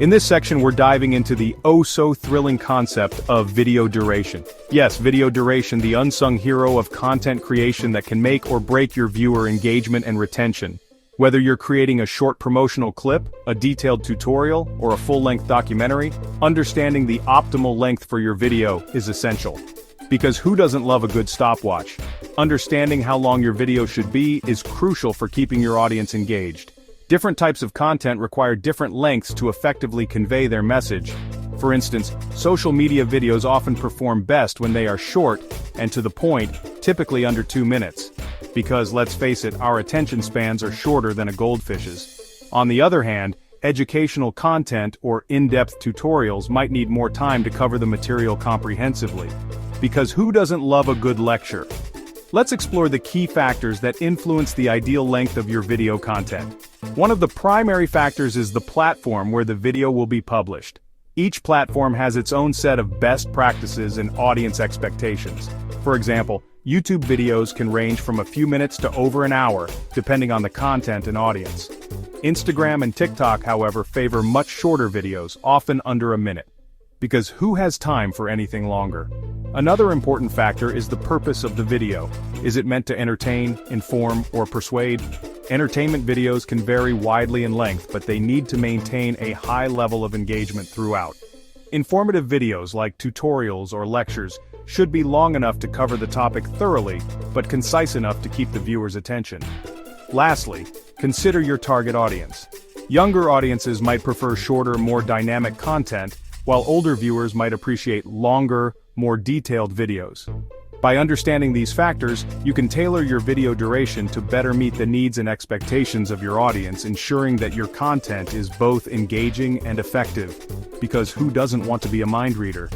In this section, we're diving into the oh-so-thrilling concept of video duration. Yes, video duration, the unsung hero of content creation that can make or break your viewer engagement and retention. Whether you're creating a short promotional clip, a detailed tutorial, or a full-length documentary, understanding the optimal length for your video is essential. Because who doesn't love a good stopwatch? Understanding how long your video should be is crucial for keeping your audience engaged. Different types of content require different lengths to effectively convey their message. For instance, social media videos often perform best when they are short and to the point, typically under 2 minutes. Because let's face it, our attention spans are shorter than a goldfish's. On the other hand, educational content or in-depth tutorials might need more time to cover the material comprehensively. Because who doesn't love a good lecture? Let's explore the key factors that influence the ideal length of your video content. One of the primary factors is the platform where the video will be published. Each platform has its own set of best practices and audience expectations. For example, YouTube videos can range from a few minutes to over an hour, depending on the content and audience. Instagram and TikTok, however, favor much shorter videos, often under a minute. Because who has time for anything longer? Another important factor is the purpose of the video. Is it meant to entertain, inform, or persuade? Entertainment videos can vary widely in length, but they need to maintain a high level of engagement throughout. Informative videos like tutorials or lectures should be long enough to cover the topic thoroughly, but concise enough to keep the viewer's attention. Lastly, consider your target audience. Younger audiences might prefer shorter, more dynamic content, while older viewers might appreciate longer, more detailed videos. By understanding these factors, you can tailor your video duration to better meet the needs and expectations of your audience, ensuring that your content is both engaging and effective. Because who doesn't want to be a mind reader?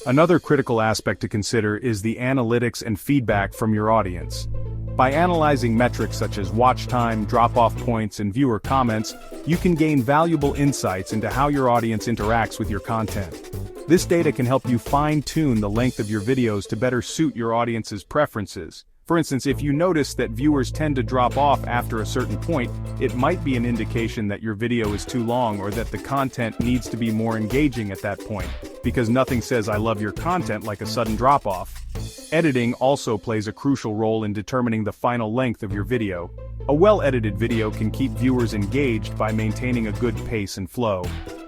Another critical aspect to consider is the analytics and feedback from your audience. By analyzing metrics such as watch time, drop-off points, and viewer comments, you can gain valuable insights into how your audience interacts with your content. This data can help you fine-tune the length of your videos to better suit your audience's preferences. For instance, if you notice that viewers tend to drop off after a certain point, it might be an indication that your video is too long or that the content needs to be more engaging at that point, because nothing says "I love your content" like a sudden drop-off. Editing also plays a crucial role in determining the final length of your video. A well-edited video can keep viewers engaged by maintaining a good pace and flow.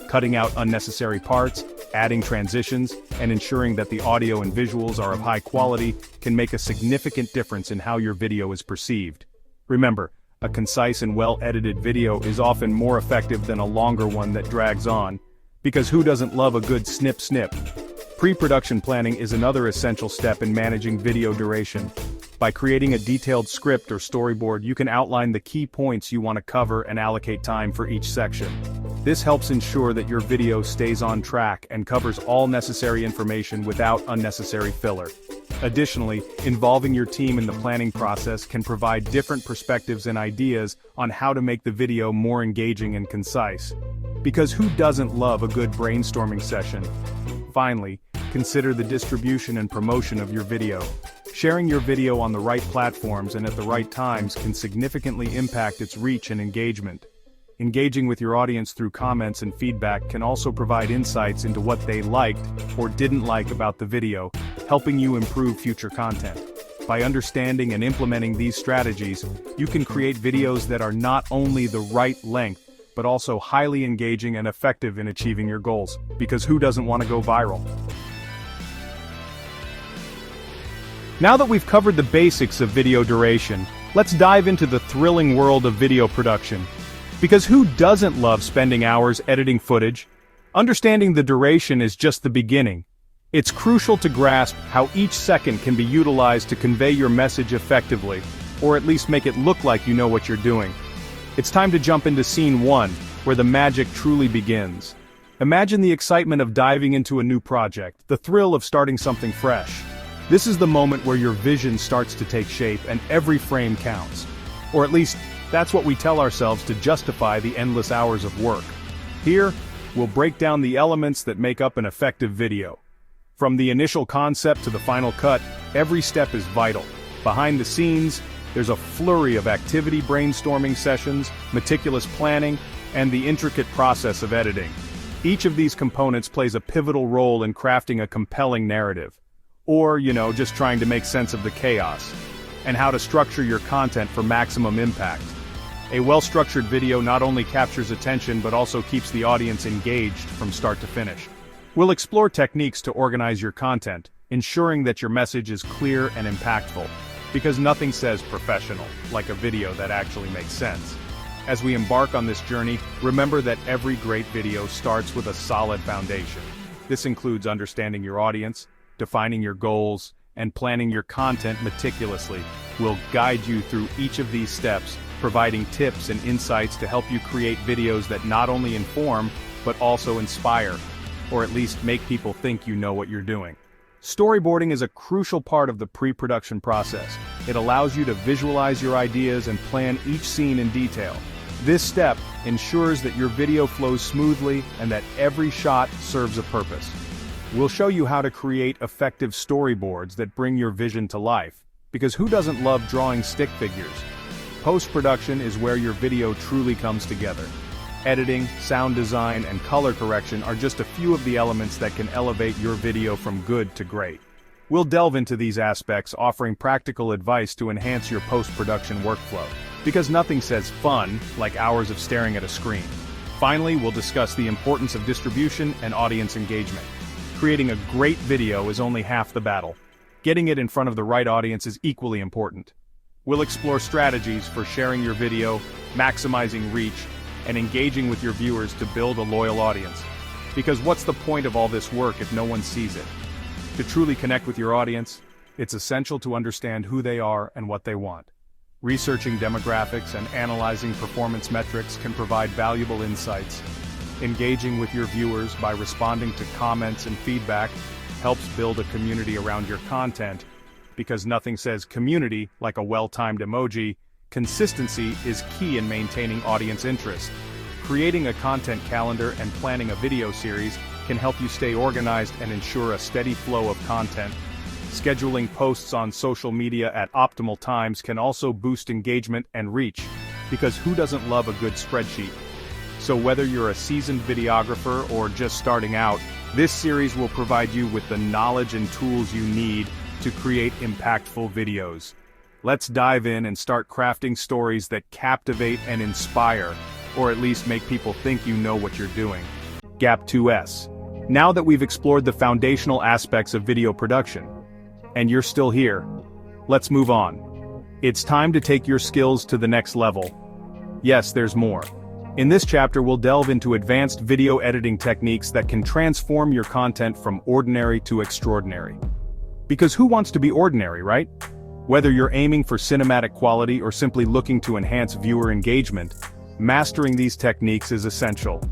Cutting out unnecessary parts, adding transitions, and ensuring that the audio and visuals are of high quality can make a significant difference in how your video is perceived. Remember, a concise and well-edited video is often more effective than a longer one that drags on. Because who doesn't love a good snip-snip? Pre-production planning is another essential step in managing video duration. By creating a detailed script or storyboard, you can outline the key points you want to cover and allocate time for each section. This helps ensure that your video stays on track and covers all necessary information without unnecessary filler. Additionally, involving your team in the planning process can provide different perspectives and ideas on how to make the video more engaging and concise. Because who doesn't love a good brainstorming session? Finally, consider the distribution and promotion of your video. Sharing your video on the right platforms and at the right times can significantly impact its reach and engagement. Engaging with your audience through comments and feedback can also provide insights into what they liked or didn't like about the video, helping you improve future content. By understanding and implementing these strategies, you can create videos that are not only the right length, but also highly engaging and effective in achieving your goals. Because who doesn't want to go viral? Now that we've covered the basics of video duration, let's dive into the thrilling world of video production. Because who doesn't love spending hours editing footage? Understanding the duration is just the beginning. It's crucial to grasp how each second can be utilized to convey your message effectively, or at least make it look like you know what you're doing. It's time to jump into scene 1, where the magic truly begins. Imagine the excitement of diving into a new project, the thrill of starting something fresh. This is the moment where your vision starts to take shape and every frame counts. Or at least, that's what we tell ourselves to justify the endless hours of work. Here, we'll break down the elements that make up an effective video. From the initial concept to the final cut, every step is vital. Behind the scenes, there's a flurry of brainstorming sessions, meticulous planning, and the intricate process of editing. Each of these components plays a pivotal role in crafting a compelling narrative. Or, just trying to make sense of the chaos. And how to structure your content for maximum impact. A well-structured video not only captures attention but also keeps the audience engaged from start to finish. We'll explore techniques to organize your content, ensuring that your message is clear and impactful. Because nothing says professional like a video that actually makes sense. As we embark on this journey, remember that every great video starts with a solid foundation. This includes understanding your audience, defining your goals, and planning your content meticulously. We'll guide you through each of these steps, providing tips and insights to help you create videos that not only inform, but also inspire, or at least make people think you know what you're doing. Storyboarding is a crucial part of the pre-production process. It allows you to visualize your ideas and plan each scene in detail. This step ensures that your video flows smoothly and that every shot serves a purpose. We'll show you how to create effective storyboards that bring your vision to life, because who doesn't love drawing stick figures? Post-production is where your video truly comes together. Editing, sound design, and color correction are just a few of the elements that can elevate your video from good to great. We'll delve into these aspects, offering practical advice to enhance your post-production workflow, because nothing says fun like hours of staring at a screen. Finally, we'll discuss the importance of distribution and audience engagement. Creating a great video is only half the battle. Getting it in front of the right audience is equally important. We'll explore strategies for sharing your video, maximizing reach, and engaging with your viewers to build a loyal audience. Because what's the point of all this work if no one sees it? To truly connect with your audience, it's essential to understand who they are and what they want. Researching demographics and analyzing performance metrics can provide valuable insights. Engaging with your viewers by responding to comments and feedback helps build a community around your content, because nothing says community like a well-timed emoji. Consistency is key in maintaining audience interest. Creating a content calendar and planning a video series can help you stay organized and ensure a steady flow of content. Scheduling posts on social media at optimal times can also boost engagement and reach, because who doesn't love a good spreadsheet? So whether you're a seasoned videographer or just starting out, this series will provide you with the knowledge and tools you need to create impactful videos. Let's dive in and start crafting stories that captivate and inspire, or at least make people think you know what you're doing. Gap 2S. Now that we've explored the foundational aspects of video production, and you're still here, let's move on. It's time to take your skills to the next level. Yes, there's more. In this chapter, we'll delve into advanced video editing techniques that can transform your content from ordinary to extraordinary. Because who wants to be ordinary, right? Whether you're aiming for cinematic quality or simply looking to enhance viewer engagement, mastering these techniques is essential.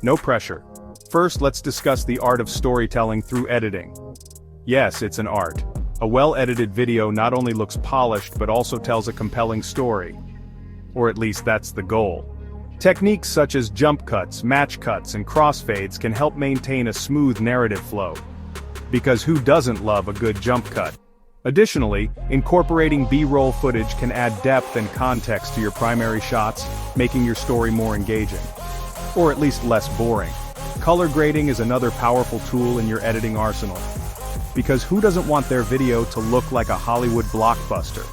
No pressure. First, let's discuss the art of storytelling through editing. Yes, it's an art. A well-edited video not only looks polished but also tells a compelling story. Or at least that's the goal. Techniques such as jump cuts, match cuts, and crossfades can help maintain a smooth narrative flow. Because who doesn't love a good jump cut? Additionally, incorporating B-roll footage can add depth and context to your primary shots, making your story more engaging. Or at least less boring. Color grading is another powerful tool in your editing arsenal. Because who doesn't want their video to look like a Hollywood blockbuster?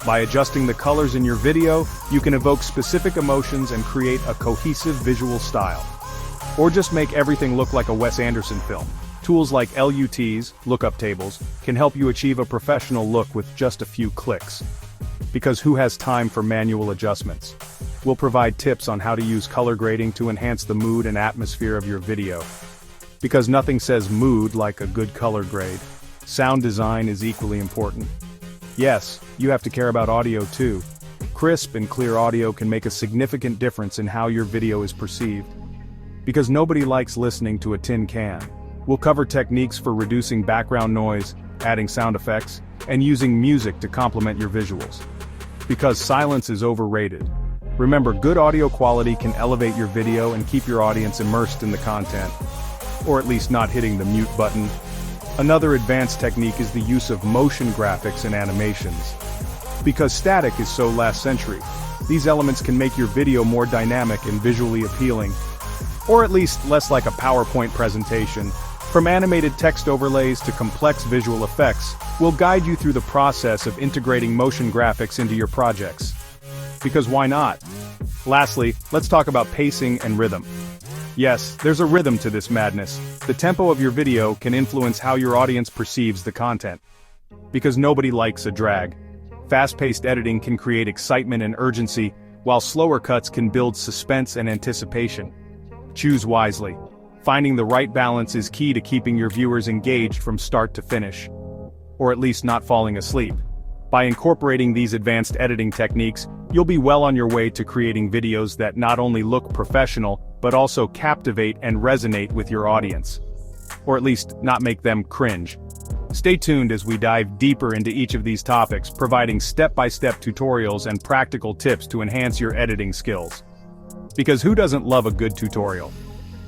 By adjusting the colors in your video, you can evoke specific emotions and create a cohesive visual style. Or just make everything look like a Wes Anderson film. Tools like LUTs, lookup tables, can help you achieve a professional look with just a few clicks. Because who has time for manual adjustments? We'll provide tips on how to use color grading to enhance the mood and atmosphere of your video. Because nothing says mood like a good color grade. Sound design is equally important. Yes, you have to care about audio too. Crisp and clear audio can make a significant difference in how your video is perceived. Because nobody likes listening to a tin can. We'll cover techniques for reducing background noise, adding sound effects, and using music to complement your visuals. Because silence is overrated. Remember, good audio quality can elevate your video and keep your audience immersed in the content. Or at least not hitting the mute button. Another advanced technique is the use of motion graphics and animations. Because static is so last century, these elements can make your video more dynamic and visually appealing. Or at least less like a PowerPoint presentation. From animated text overlays to complex visual effects, we'll guide you through the process of integrating motion graphics into your projects. Because why not? Lastly, let's talk about pacing and rhythm. Yes, there's a rhythm to this madness. The tempo of your video can influence how your audience perceives the content. Because nobody likes a drag. Fast-paced editing can create excitement and urgency, while slower cuts can build suspense and anticipation. Choose wisely. Finding the right balance is key to keeping your viewers engaged from start to finish. Or at least not falling asleep. By incorporating these advanced editing techniques, you'll be well on your way to creating videos that not only look professional, but also captivate and resonate with your audience. Or at least not make them cringe. Stay tuned as we dive deeper into each of these topics, providing step-by-step tutorials and practical tips to enhance your editing skills. Because who doesn't love a good tutorial?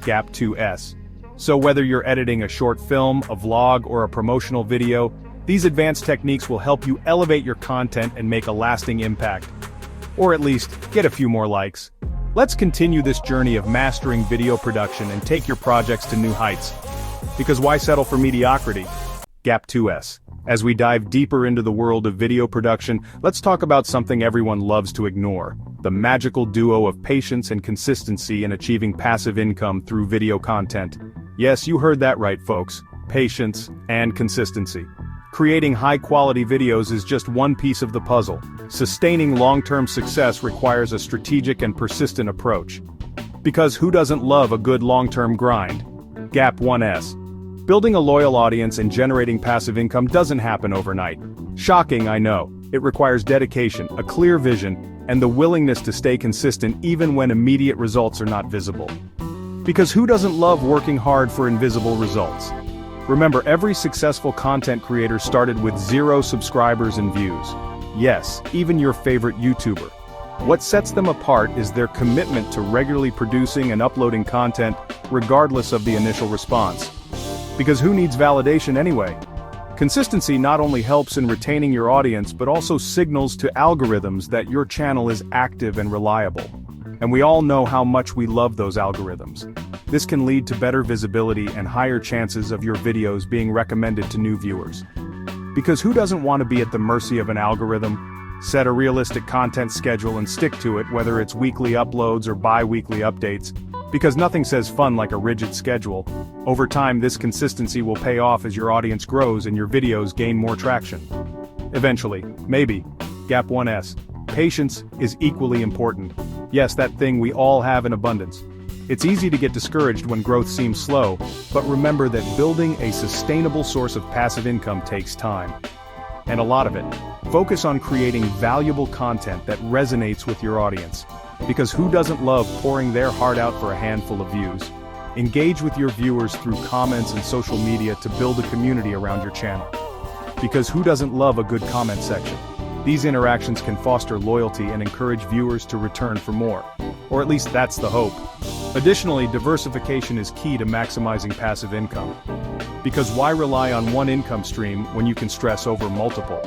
Gap 2S. So whether you're editing a short film, a vlog, or a promotional video, these advanced techniques will help you elevate your content and make a lasting impact. Or at least, get a few more likes. Let's continue this journey of mastering video production and take your projects to new heights. Because why settle for mediocrity? Gap 2S. As we dive deeper into the world of video production, let's talk about something everyone loves to ignore: the magical duo of patience and consistency in achieving passive income through video content. Yes, you heard that right, folks. Patience and consistency. Creating high-quality videos is just one piece of the puzzle. Sustaining long-term success requires a strategic and persistent approach. Because who doesn't love a good long-term grind? Gap 1S. Building a loyal audience and generating passive income doesn't happen overnight. Shocking, I know. It requires dedication, a clear vision, and the willingness to stay consistent even when immediate results are not visible. Because who doesn't love working hard for invisible results? Remember, every successful content creator started with 0 subscribers and views. Yes, even your favorite YouTuber. What sets them apart is their commitment to regularly producing and uploading content, regardless of the initial response. Because who needs validation anyway? Consistency not only helps in retaining your audience but also signals to algorithms that your channel is active and reliable. And we all know how much we love those algorithms. This can lead to better visibility and higher chances of your videos being recommended to new viewers. Because who doesn't want to be at the mercy of an algorithm? Set a realistic content schedule and stick to it, whether it's weekly uploads or bi-weekly updates. Because nothing says fun like a rigid schedule. Over time, this consistency will pay off as your audience grows and your videos gain more traction. Eventually, maybe. Gap 1S. Patience is equally important. Yes, that thing we all have in abundance. It's easy to get discouraged when growth seems slow, but remember that building a sustainable source of passive income takes time. And a lot of it. Focus on creating valuable content that resonates with your audience. Because who doesn't love pouring their heart out for a handful of views? Engage with your viewers through comments and social media to build a community around your channel. Because who doesn't love a good comment section? These interactions can foster loyalty and encourage viewers to return for more. Or at least that's the hope. Additionally, diversification is key to maximizing passive income. Because why rely on one income stream when you can stress over multiple?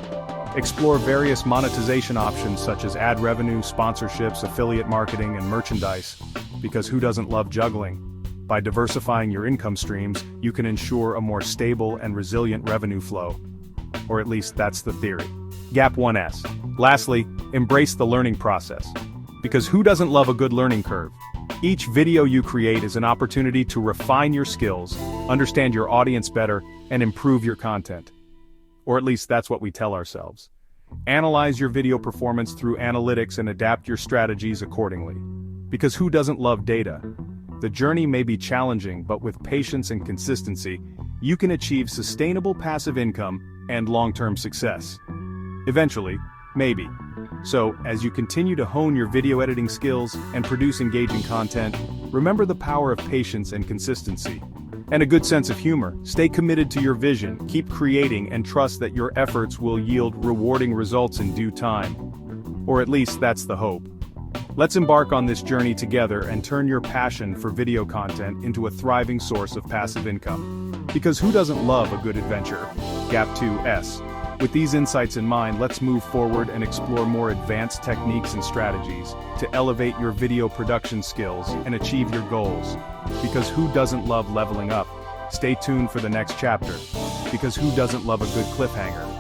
Explore various monetization options such as ad revenue, sponsorships, affiliate marketing, and merchandise. Because who doesn't love juggling? By diversifying your income streams, you can ensure a more stable and resilient revenue flow. Or at least that's the theory. Gap 1S. Lastly, embrace the learning process. Because who doesn't love a good learning curve? Each video you create is an opportunity to refine your skills, understand your audience better, and improve your content. Or at least that's what we tell ourselves. Analyze your video performance through analytics and adapt your strategies accordingly. Because who doesn't love data? The journey may be challenging, but with patience and consistency, you can achieve sustainable passive income and long-term success. Eventually, maybe. So, as you continue to hone your video editing skills and produce engaging content, remember the power of patience and consistency. And a good sense of humor. Stay committed to your vision, keep creating, and trust that your efforts will yield rewarding results in due time. Or at least that's the hope. Let's embark on this journey together and turn your passion for video content into a thriving source of passive income. Because who doesn't love a good adventure? Gap 2S. With these insights in mind, let's move forward and explore more advanced techniques and strategies to elevate your video production skills and achieve your goals. Because who doesn't love leveling up? Stay tuned for the next chapter. Because who doesn't love a good cliffhanger?